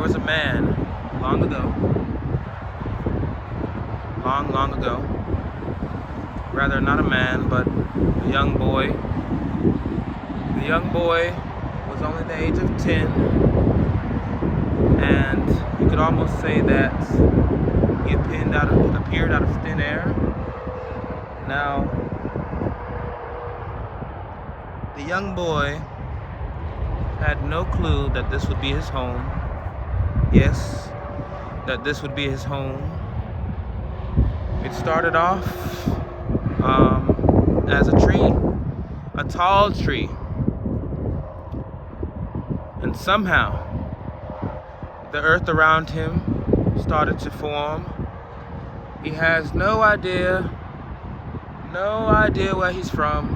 There was a man long ago, long ago, rather not a man, but a young boy. The young boy was only the age of 10, and you could almost say that he appeared out of thin air. Now, the young boy had no clue that this would be his home. Yes, that this would be his home. It started off as a tree, a tall tree. And somehow, the earth around him started to form. He has no idea where he's from,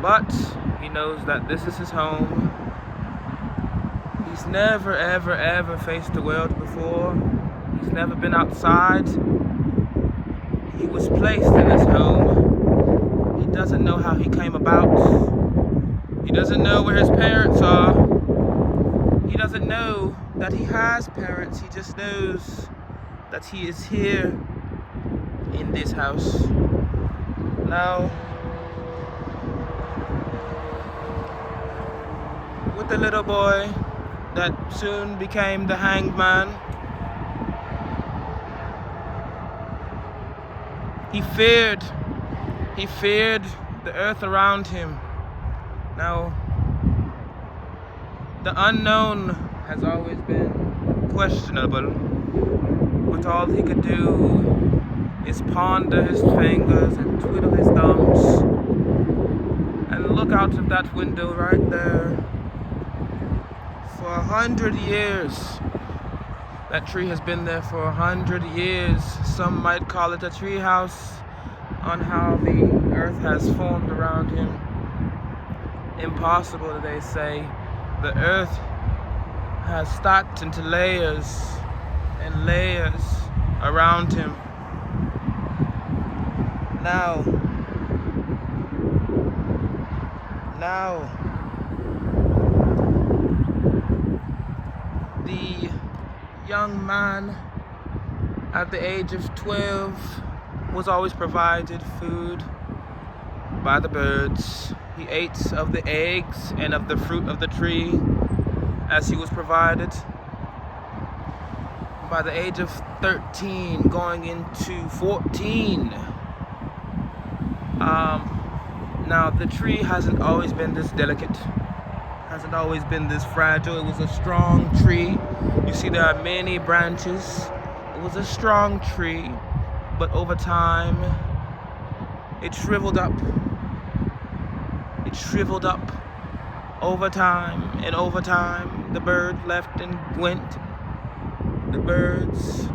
but he knows that this is his home. He's never, ever faced the world before. He's never been outside. He was placed in his home. He doesn't know how he came about. He doesn't know where his parents are. He doesn't know that he has parents. He just knows that he is here in this house. Now, with the little boy that soon became the hanged man, he feared the earth around him. Now, the unknown has always been questionable, but all he could do is ponder his fingers and twiddle his thumbs and look out of that window right there. For 100 years, that tree has been there for 100 years. Some might call it a tree house on how the earth has formed around him. Impossible, they say. The earth has stacked into layers and layers around him. Now, the young man at the age of 12 was always provided food by the birds. He ate of the eggs and of the fruit of the tree as he was provided. By the age of 13, going into 14, now the tree hasn't always been this delicate, hasn't always been this fragile. It was a strong tree. You see, there are many branches. It was a strong tree, but over time, it shriveled up. It shriveled up over time, and over time, the bird left and went. The birds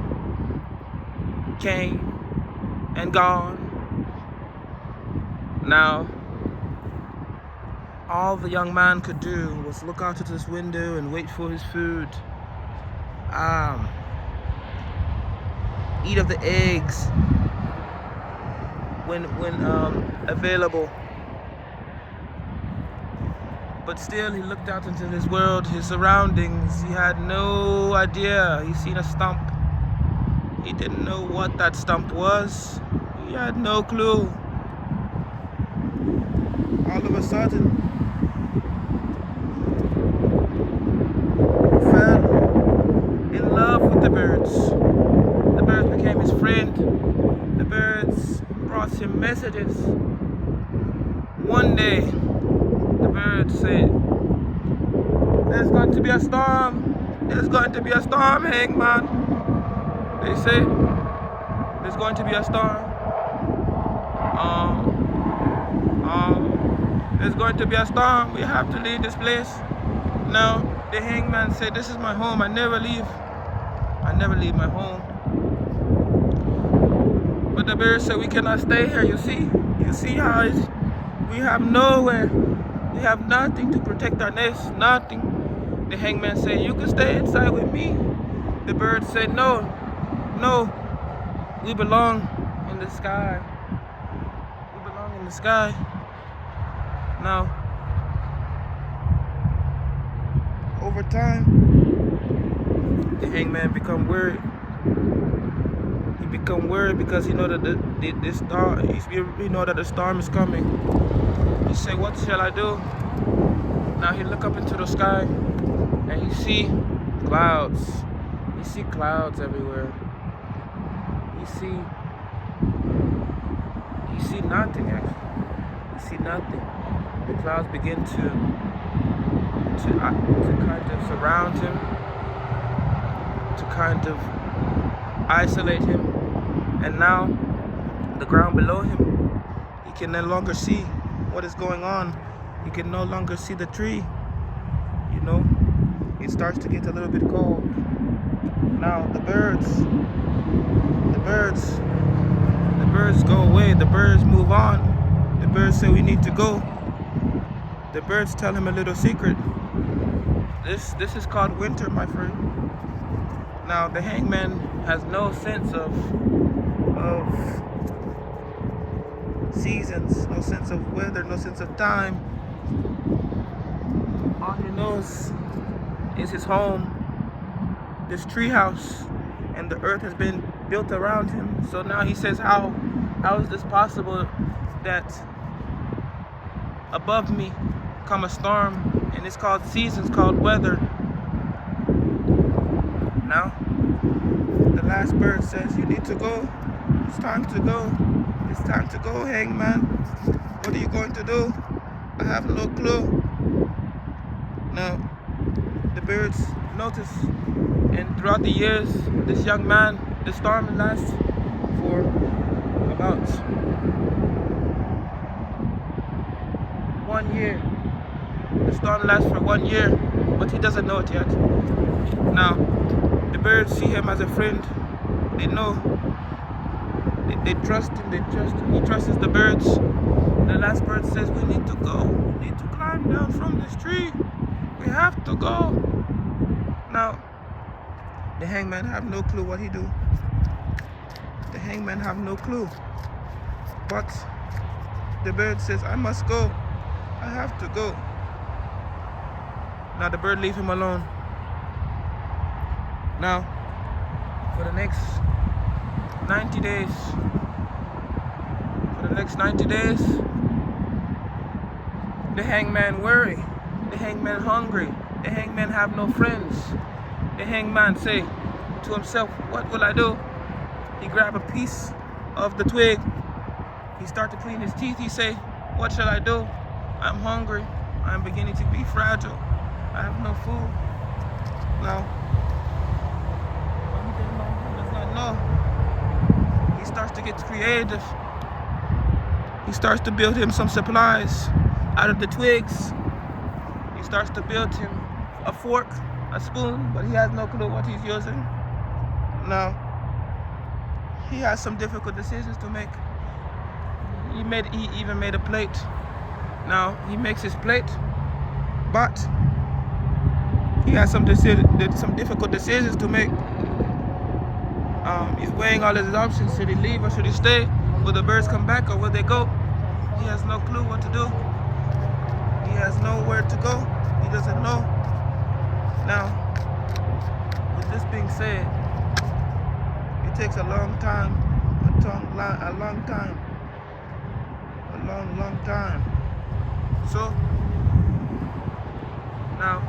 came and gone. Now, all the young man could do was look out of this window and wait for his food. Eat of the eggs when available. But still, he looked out into his world, his surroundings. He had no idea. He seen a stump. He didn't know what that stump was. He had no clue. All of a sudden, he fell in love with the birds. The birds became his friend. The birds brought him messages. One day, the birds said, "There's going to be a storm. There's going to be a storm, Hangman." They say, "There's going to be a storm. There's going to be a storm. We have to leave this place." Now, the hangman said, "This is my home. I never leave. I never leave my home." But the birds said, "We cannot stay here. You see how we have nowhere. We have nothing to protect our nest. Nothing." The hangman said, "You can stay inside with me." The birds said, No, we belong in the sky. We belong in the sky." Now, over time, The hangman become worried. He become worried because he know that he know that the storm is coming. He say, "What shall I do?" Now he look up into the sky and he see clouds. He see clouds everywhere. He see nothing actually. He see nothing. The clouds begin to kind of surround him, to kind of isolate him, and now the ground below him, he can no longer see what is going on. He can no longer see the tree. You know, it starts to get a little bit cold. Now the birds go away. The birds move on. The birds say we need to go. The birds tell him a little secret. This is called winter, my friend. Now the hangman has no sense of seasons, no sense of weather, no sense of time. All he knows is his home, this tree house, and the earth has been built around him. So now he says, how is this possible that above me come a storm, and it's called seasons, called weather. Now the last bird says, you need to go. It's time to go. It's time to go, hangman. What are you going to do? I have no clue. Now the birds notice, and throughout the years, this young man, the storm lasts for about 1 year. The storm lasts for 1 year, but he doesn't know it yet. Now, the birds see him as a friend. They know. They trust him. He trusts the birds. The last bird says, we need to go. We need to climb down from this tree. We have to go. Now, the hangman have no clue what he do. The hangman have no clue. But the bird says, I must go. I have to go. Now the bird leave him alone. Now, for the next 90 days, the hangman worry. The hangman hungry. The hangman have no friends. The hangman say to himself, what will I do? He grab a piece of the twig. He start to clean his teeth. He say, what shall I do? I'm hungry. I'm beginning to be fragile. I have no food. Now, he does not know. He starts to get creative. He starts to build him some supplies out of the twigs. He starts to build him a fork, a spoon, but he has no clue what he's using. Now, he has some difficult decisions to make. He even made a plate. Now, he makes his plate, but he has some difficult decisions to make. He's weighing all his options. Should he leave or should he stay? Will the birds come back or will they go? He has no clue what to do. He has nowhere to go. He doesn't know. Now, with this being said, it takes a long time, a long time. So, now,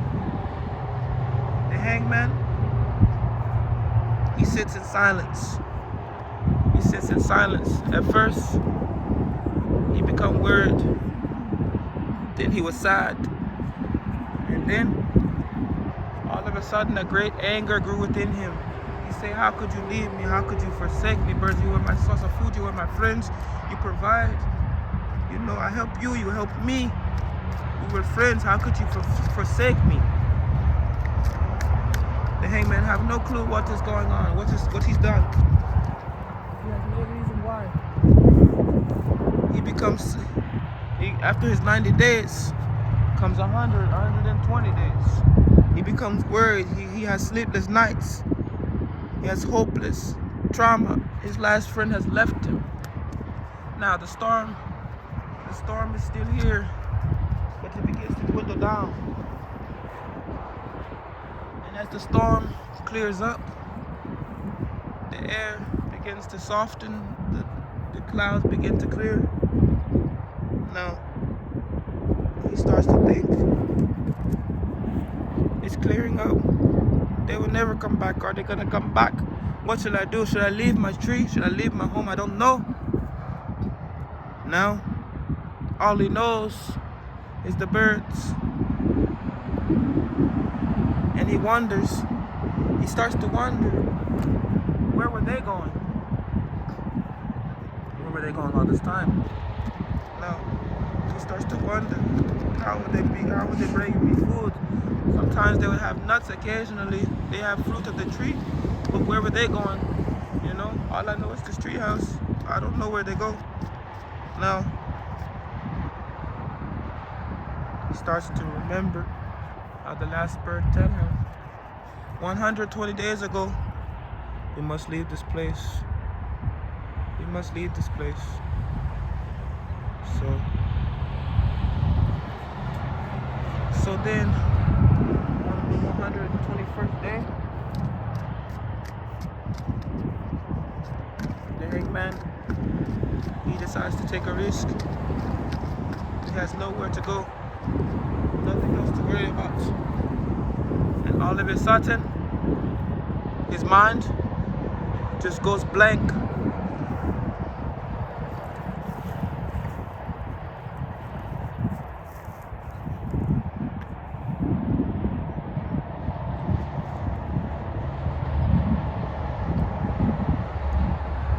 the hangman, he sits in silence. He sits in silence. At first, he became worried. Then he was sad. And then, all of a sudden, a great anger grew within him. He said, how could you leave me? How could you forsake me? Birds, you were my source of food. You were my friends. You provide. You know, I help you. You help me. We were friends. How could you forsake me? The hangman have no clue what is going on, what he's done. He has no reason why. After his 90 days, comes 120 days. He becomes worried. He has sleepless nights. He has hopeless trauma. His last friend has left him. Now the storm is still here, but it begins to dwindle down. And as the storm clears up. The air begins to soften. The clouds begin to clear. Now, he starts to think, it's clearing up. They will never come back. Are they gonna come back? What should I do? Should I leave my tree? Should I leave my home? I don't know. Now, all he knows is the birds. And he wonders. He starts to wonder, where were they going? Where were they going all this time? Now, he starts to wonder, how would they be? How would they bring me food? Sometimes they would have nuts. Occasionally, they have fruit of the tree. But where were they going? You know, all I know is this tree house. I don't know where they go. Now, he starts to remember how the last bird tell him, 120 days ago, we must leave this place. We must leave this place. So then, on the 121st day, the hangman, he decides to take a risk. He has nowhere to go, nothing else to worry about. And all of a sudden, his mind just goes blank.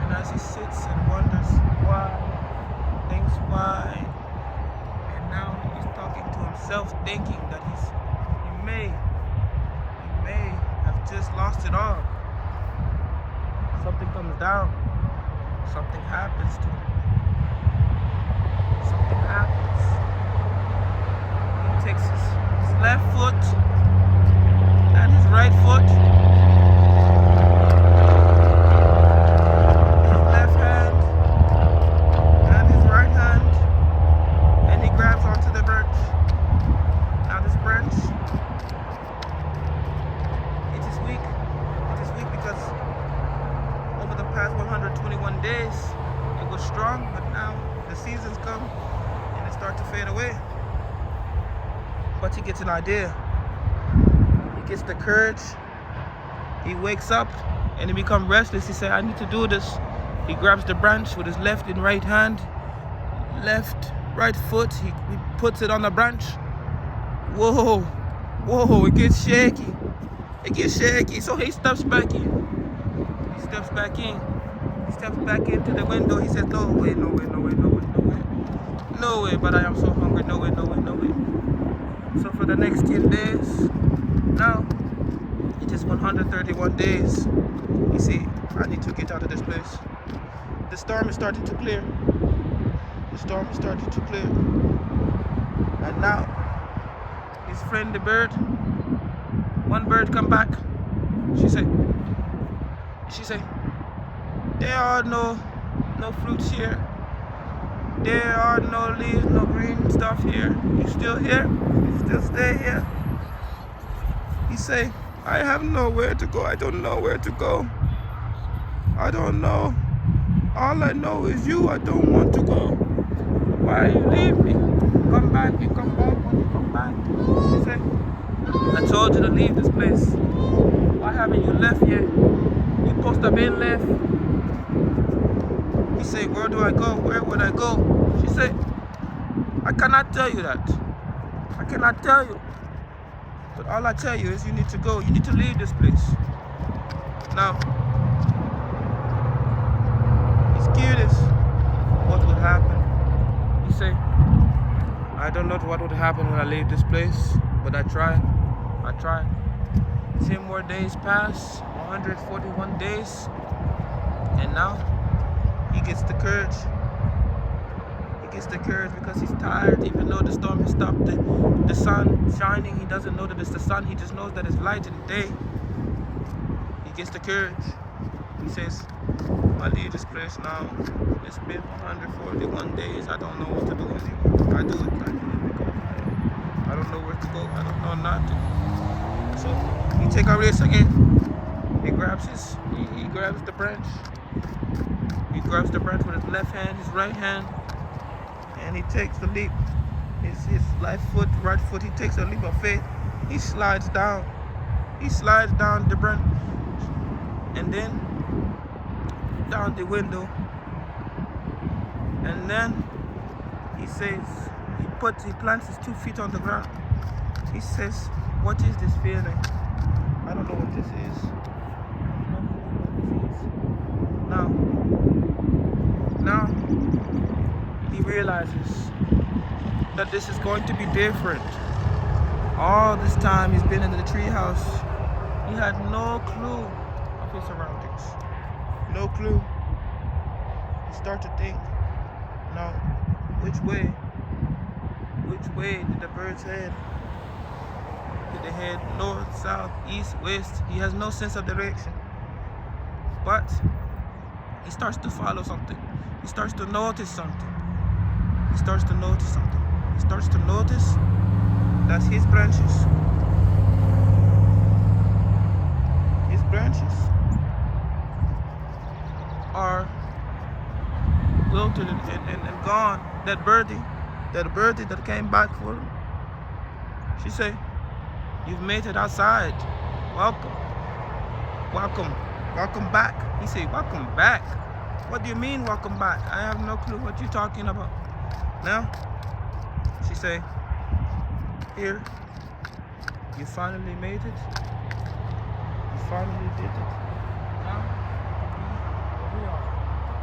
And as he sits and wonders why, thinks why, and now he's talking to himself, thinking that he may have just lost it all. Something comes down. Something happens to him. Something happens. He takes his left foot and his right foot, his left hand and his right hand, and he grabs onto the branch. Now this branch, it is weak. It is weak because over the past 121 days, it was strong, but now the seasons come and it starts to fade away. But he gets an idea. He gets the courage. He wakes up and he becomes restless. He says, I need to do this. He grabs the branch with his left and right hand, right foot. He puts it on the branch. Whoa, it gets shaky. It gets shaky. So he steps back in. He steps back into the window. He says, no way, but I am so hungry. No way. So for the next 10 days, now it is 131 days. You see, I need to get out of this place. The storm is starting to clear. And now, his friend the bird, one bird come back. She say, there are no fruits here. There are no leaves, no green stuff here. You still here? You still stay here? He say, I have nowhere to go. I don't know where to go. I don't know. All I know is you. I don't want to go. Why you leave me? Come back. You come back when you come back. He say, I told you to leave this place. Why haven't you left yet? You supposed to have been left. He say, where do I go? Where would I go? She say, I cannot tell you that. I cannot tell you. But all I tell you is you need to go. You need to leave this place. Now, he's curious what would happen. He say, I don't know what would happen when I leave this place, but I try. 10 more days pass, 141 days, and now he gets the courage. Because he's tired, even though the storm has stopped, the sun shining, he doesn't know that it's the sun, he just knows that it's light in the day. He gets the courage. He says, I leave this place now. It's been 141 days, I don't know what to do anymore. I do it because I don't know where to go, I don't know nothing. So he take a risk again. He grabs he grabs the branch. He grabs the branch with his left hand, his right hand, and he takes the leap. His right foot, he takes a leap of faith. He slides down. He slides down the branch and then down the window. And then he says, he plants his 2 feet on the ground. He says, what is this feeling? I don't know what this is. I don't know what this is. Now he realizes that this is going to be different. All this time he's been in the treehouse, he had no clue of his surroundings. No clue. He started to think, now, which way did the birds head? Did they head north, south, east, west? He has no sense of direction. But he starts to follow something. He starts to notice something. He starts to notice something. He starts to notice that his branches are wilted and gone. That birdie that came back for him, she said, you've made it outside. Welcome back. He said, welcome back? What do you mean welcome back? I have no clue what you're talking about. Now, she said, here, you finally made it. You finally did it. Now, here we are.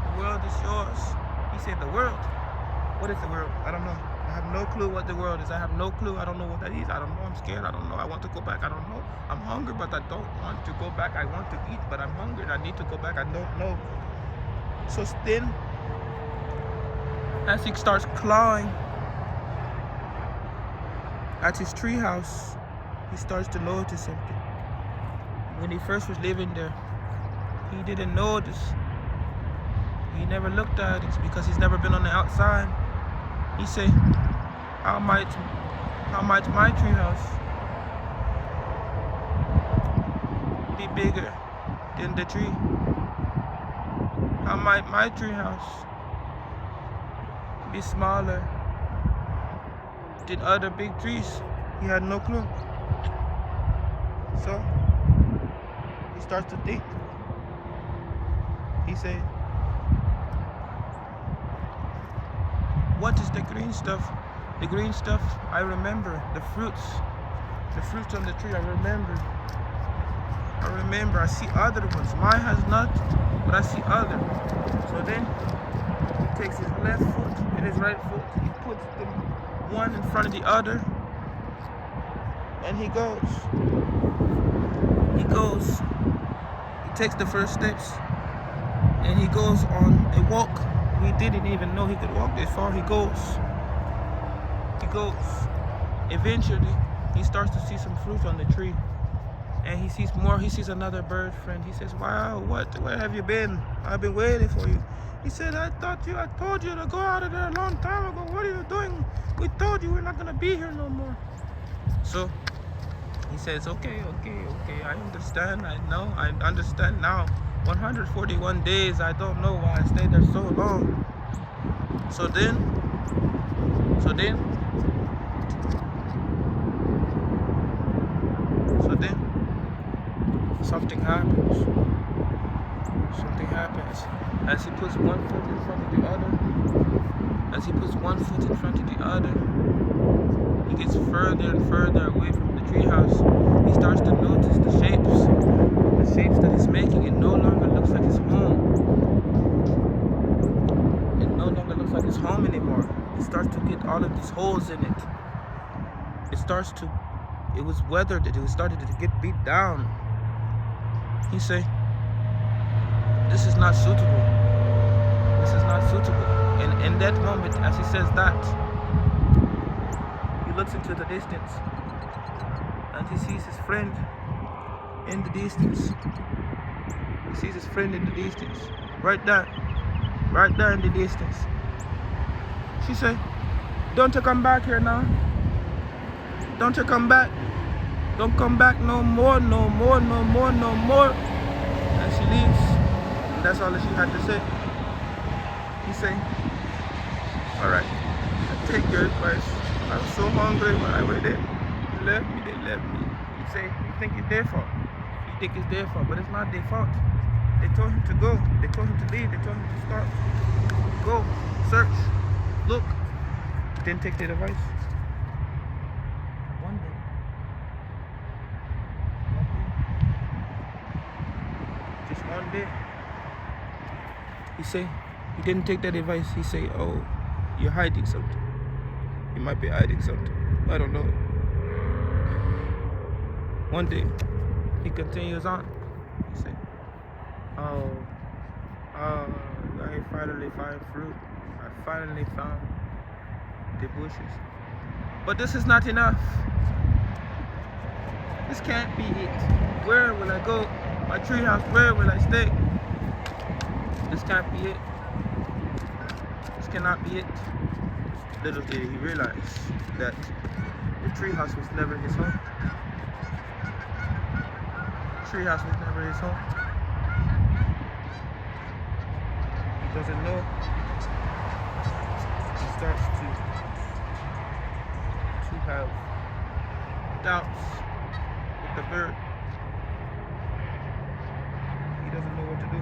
The world is yours. He said, the world? What is the world? I don't know. I have no clue what the world is. I have no clue. I don't know what that is. I don't know. I'm scared. I don't know. I want to go back. I don't know. I'm hungry, but I don't want to go back. I want to eat, but I'm hungry. I need to go back. I don't know. So then, as he starts clawing at his treehouse, he starts to notice something. When he first was living there, he didn't notice. He never looked at it because he's never been on the outside. He said, how might my treehouse be bigger than the tree? How might my treehouse be smaller than other big trees? He had no clue. So he starts to think. He said, what is the green stuff? The green stuff, I remember. The fruits on the tree, I remember. I see other ones. Mine has not, but I see other. So then he takes his left foot and his right foot. He puts them one in front of the other, and he goes. He takes the first steps, and he goes on a walk. He didn't even know he could walk this far. He goes. Eventually, he starts to see some fruit on the tree. And he sees more. He sees another bird friend. He says, wow, where have you been? I've been waiting for you. He said, I told you to go out of there a long time ago. What are you doing? We told you we're not going to be here no more. So he says, okay, I understand. I know, I understand now. 141 days, I don't know why I stayed there so long. So then something happens. As he puts one foot in front of the other, he gets further and further away from the treehouse. He starts to notice the shapes that he's making. It no longer looks like his home. It no longer looks like his home anymore. He starts to get all of these holes in it. It was weathered. It started to get beat down. He say, this is not suitable. And in that moment, as he says that, he looks into the distance and he sees his friend in the distance. Right there in the distance. She say, don't you come back here now? Don't you come back? Don't come back no more, no more, no more, no more. And she leaves. And that's all that she had to say. He say, alright, I take your advice. I'm so hungry when I went there. They left me. He say, you think it's their fault? You think it's their fault, but it's not their fault. They told him to go. They told him to leave. They told him to start. Go, search, look. Didn't take their advice. One day. Just one day. He say, he didn't take that advice. He say, oh, you're hiding something. You might be hiding something. I don't know. One day, he continues on. He say, oh, I finally found fruit. I finally found the bushes. But this is not enough. This can't be it. Where will I go? My treehouse, where will I stay? This can't be it. This cannot be it. Little did he realize that the treehouse was never his home. The treehouse was never his home. He doesn't know. He starts to have doubts with the bird. He doesn't know what to do.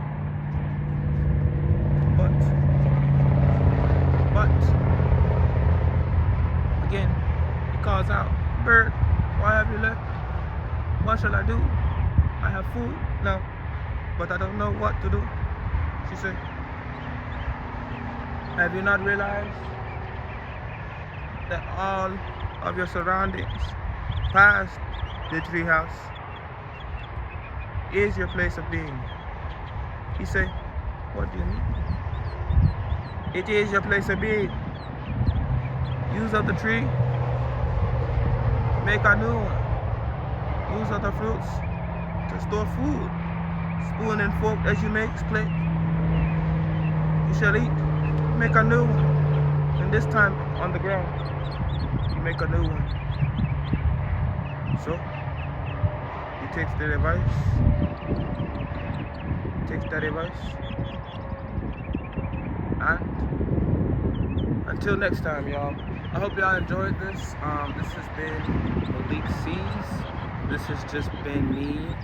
But again, he calls out, bird, why have you left? What shall I do? I have food now, but I don't know what to do. She said, have you not realized that all of your surroundings past the treehouse is your place of being? He said, what do you mean? It is your place of being. Use of the tree, make a new one. Use of the fruits to store food. Spoon and fork as you make plate. You shall eat. Make a new one. And this time on the ground, you make a new one. So, he takes that advice. Takes that advice. And until next time, y'all. I hope y'all enjoyed this. This has been Maleek Sees. This has just been me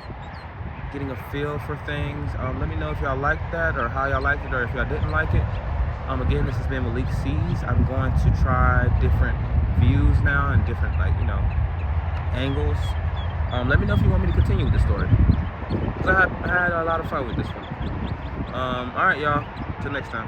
getting a feel for things. Let me know if y'all liked that or how y'all liked it or if y'all didn't like it. Again, this has been Maleek Sees. I'm going to try different views now and different, angles. Let me know if you want me to continue with the story. Because I had a lot of fun with this one. Alright, y'all. Till next time.